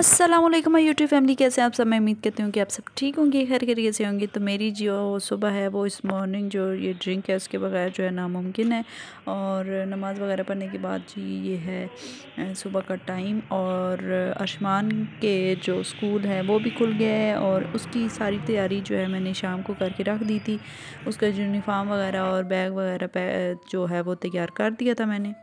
अस्सलाम वालेकुम my YouTube family, कैसे हैं आप सब। मैं उम्मीद करती हूँ कि आप सब ठीक होंगे, खैर खैरियत से होंगे। तो मेरी जो सुबह है वो इस मॉर्निंग जो ये ड्रिंक है उसके बगैर जो है नामुमकिन है। और नमाज़ वगैरह पढ़ने के बाद जी ये है सुबह का टाइम। और अर्शमान के जो स्कूल है वो भी खुल गया है और उसकी सारी तैयारी जो है मैंने शाम को करके रख दी थी। उसका यूनिफॉर्म वगैरह और बैग वगैरह जो है वो तैयार कर दिया था मैंने।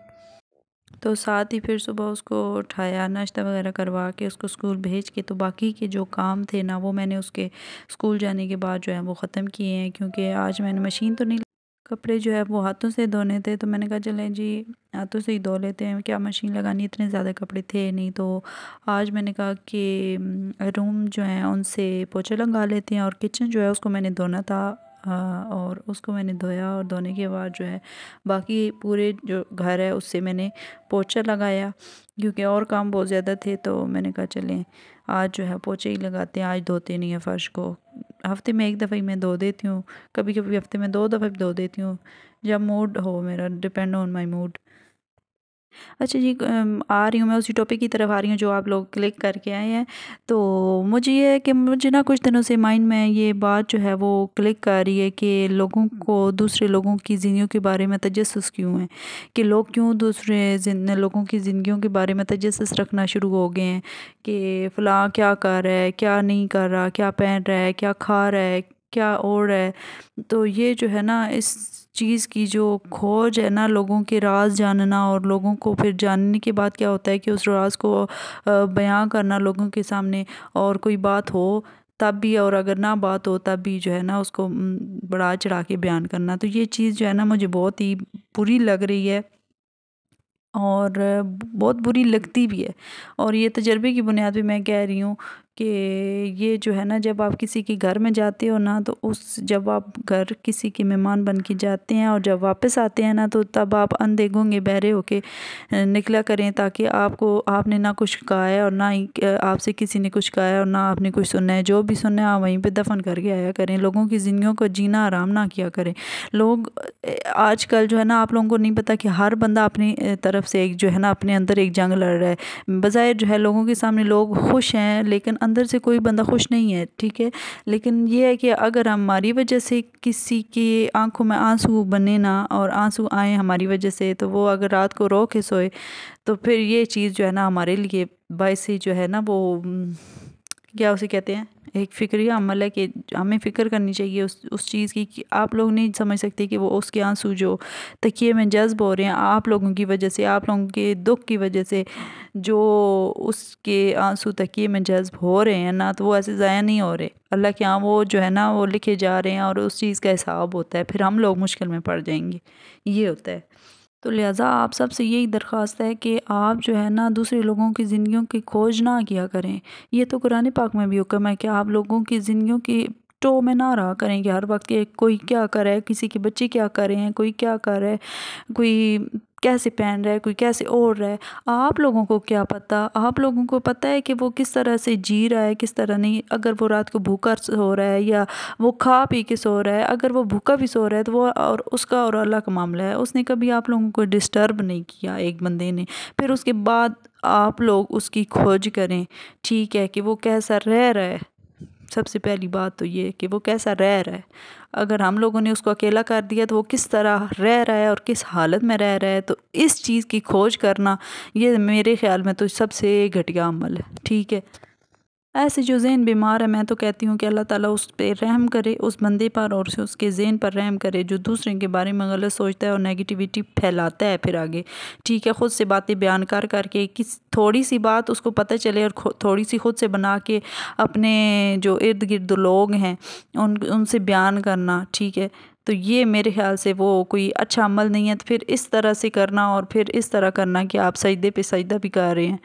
तो साथ ही फिर सुबह उसको उठाया, नाश्ता वगैरह करवा के उसको स्कूल भेज के, तो बाकी के जो काम थे ना वो मैंने उसके स्कूल जाने के बाद जो है वो ख़त्म किए हैं। क्योंकि आज मैंने मशीन तो नहीं, कपड़े जो है वो हाथों से धोने थे। तो मैंने कहा चलें जी हाथों से ही धो लेते हैं, क्या मशीन लगानी, इतने ज़्यादा कपड़े थे नहीं। तो आज मैंने कहा कि रूम जो है उनसे पोछा लगा लेते हैं। और किचन जो है उसको मैंने धोना था, और उसको मैंने धोया। और धोने के बाद जो है बाकी पूरे जो घर है उससे मैंने पोछा लगाया, क्योंकि और काम बहुत ज़्यादा थे। तो मैंने कहा चलें आज जो है पोछे ही लगाते हैं, आज धोते नहीं है फ़र्श को। हफ्ते में एक दफ़ा ही मैं धो देती हूँ, कभी कभी हफ्ते में 2 दफ़ा भी धो देती हूँ, जब मूड हो मेरा, डिपेंड ऑन माई मूड। अच्छा जी, आ रही हूँ मैं उसी टॉपिक की तरफ आ रही हूँ जो आप लोग क्लिक करके आए हैं। तो मुझे ये है कि मुझे ना कुछ दिनों से माइंड में ये बात जो है वो क्लिक कर रही है कि लोगों को दूसरे लोगों की ज़िंदगियों के बारे में तजस्सुस क्यों है, कि लोग क्यों दूसरे लोगों की ज़िंदगियों के बारे में तजस्सुस रखना शुरू हो गए हैं कि फ़लाँ क्या कर रहा है, क्या नहीं कर रहा, क्या पहन रहा है, क्या खा रहा है, क्या ओढ़ रहा है। तो ये जो है ना इस चीज़ की जो खोज है ना, लोगों के राज जानना, और लोगों को फिर जानने के बाद क्या होता है कि उस राज को बयां करना लोगों के सामने। और कोई बात हो तब भी, और अगर ना बात हो तब भी जो है ना उसको बढ़ा चढ़ा के बयान करना। तो ये चीज़ जो है ना मुझे बहुत ही बुरी लग रही है, और बहुत बुरी लगती भी है। और ये तजर्बे की बुनियाद पे मैं कह रही हूँ कि ये जो है ना, जब आप किसी के घर में जाते हो ना, तो उस जब आप घर किसी के मेहमान बन के जाते हैं और जब वापस आते हैं ना, तो तब आप अंधे गूंगे बहरे होके निकला करें, ताकि आपने ना कुछ कहा है और ना ही आपसे किसी ने कुछ कहा है और ना आपने कुछ सुनना है। जो भी सुनना है आप वहीं पे दफन करके आया करें। लोगों की ज़िंदगियों को जीना आराम ना किया करें। लोग आजकल जो है ना, आप लोगों को नहीं पता कि हर बंदा अपनी तरफ से एक जो है ना अपने अंदर एक जंग लड़ रहा है। बज़ाहिर जो है लोगों के सामने लोग खुश हैं, लेकिन अंदर से कोई बंदा खुश नहीं है, ठीक है। लेकिन ये है कि अगर हमारी वजह से किसी की आंखों में आंसू बने ना, और आंसू आए हमारी वजह से, तो वो अगर रात को रो के सोए, तो फिर ये चीज़ जो है ना हमारे लिए बायस जो है ना वो क्या उसे कहते हैं, एक फ़िक्रिया अमल है कि हमें फ़िक्र करनी चाहिए उस चीज़ की। कि आप लोग नहीं समझ सकते कि वो उसके आंसू जो तकिए में जज़्ब हो रहे हैं आप लोगों की वजह से, आप लोगों के दुख की वजह से, जो उसके आंसू तकिए में जज़्ब हो रहे हैं ना, तो वो ऐसे ज़ाया नहीं हो रहे। अल्लाह के यहाँ वो जो है ना वो लिखे जा रहे हैं, और उस चीज़ का हिसाब होता है, फिर हम लोग मुश्किल में पड़ जाएंगे, ये होता है। तो लिहाजा आप सबसे यही दरख्वास्त है कि आप जो है ना दूसरे लोगों की ज़िंदगियों की खोज ना किया करें। ये तो कुरान पाक में भी हुक्म है कि आप लोगों की ज़िंदगियों की टो में ना रहा करें, कि हर वक्त के कोई क्या कर रहा है, किसी के बच्चे क्या कर रहे हैं, कोई क्या कर रहा है, कोई कैसे पहन रहा है, कोई कैसे ओढ़ रहा है। आप लोगों को क्या पता, आप लोगों को पता है कि वो किस तरह से जी रहा है, किस तरह नहीं। अगर वो रात को भूखा सो रहा है या वो खा पी के सो रहा है, अगर वो भूखा भी सो रहा है तो वो और उसका और अल्लाह का मामला है। उसने कभी आप लोगों को डिस्टर्ब नहीं किया एक बंदे ने। फिर उसके बाद आप लोग उसकी खोज करें, ठीक है, कि वो कैसा रह रहा है। सबसे पहली बात तो ये कि वो कैसा रह रहा है। अगर हम लोगों ने उसको अकेला कर दिया तो वो किस तरह रह रहा है और किस हालत में रह रहा है। तो इस चीज़ की खोज करना, ये मेरे ख़्याल में तो सबसे घटिया अमल है, ठीक है। ऐसे जो ज़हन बीमार है, मैं तो कहती हूँ कि अल्लाह ताला उस पे रहम करे, उस बंदे पर, और उसके ज़हन पर रहम करे जो दूसरे के बारे में गलत सोचता है और नेगेटिविटी फैलाता है फिर आगे, ठीक है। ख़ुद से बातें बयान कर करके किस थोड़ी सी बात उसको पता चले और थोड़ी सी खुद से बना के अपने जो इर्द गिर्द लोग हैं उनसे बयान करना, ठीक है। तो ये मेरे ख़्याल से वो कोई अच्छा अमल नहीं है। तो फिर इस तरह से करना, और फिर इस तरह करना कि आप सजदे पे सजदा भी कर रहे हैं,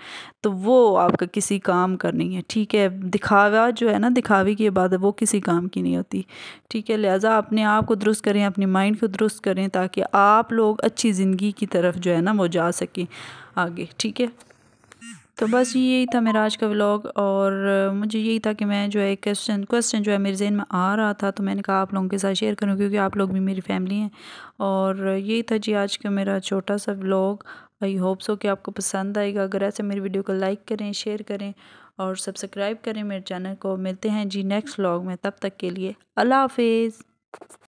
तो वो आपका किसी काम का नहीं है, ठीक है। दिखावा जो है ना, दिखावे की बात है, वो किसी काम की नहीं होती, ठीक है। लिहाजा अपने आप को दुरुस्त करें, अपनी माइंड को दुरुस्त करें, ताकि आप लोग अच्छी ज़िंदगी की तरफ जो है ना वो जा सकें आगे, ठीक है। तो बस यही था मेरा आज का व्लॉग। और मुझे यही था कि मैं जो है क्वेश्चन जो है मेरे ज़हन में आ रहा था, तो मैंने कहा आप लोगों के साथ शेयर करूं, क्योंकि आप लोग भी मेरी फैमिली हैं। और यही था जी आज का मेरा छोटा सा व्लॉग। आई होप सो कि आपको पसंद आएगा। अगर ऐसे मेरी वीडियो को लाइक करें, शेयर करें और सब्सक्राइब करें मेरे चैनल को। मिलते हैं जी नेक्स्ट व्लॉग में, तब तक के लिए अल्लाह हाफिज़।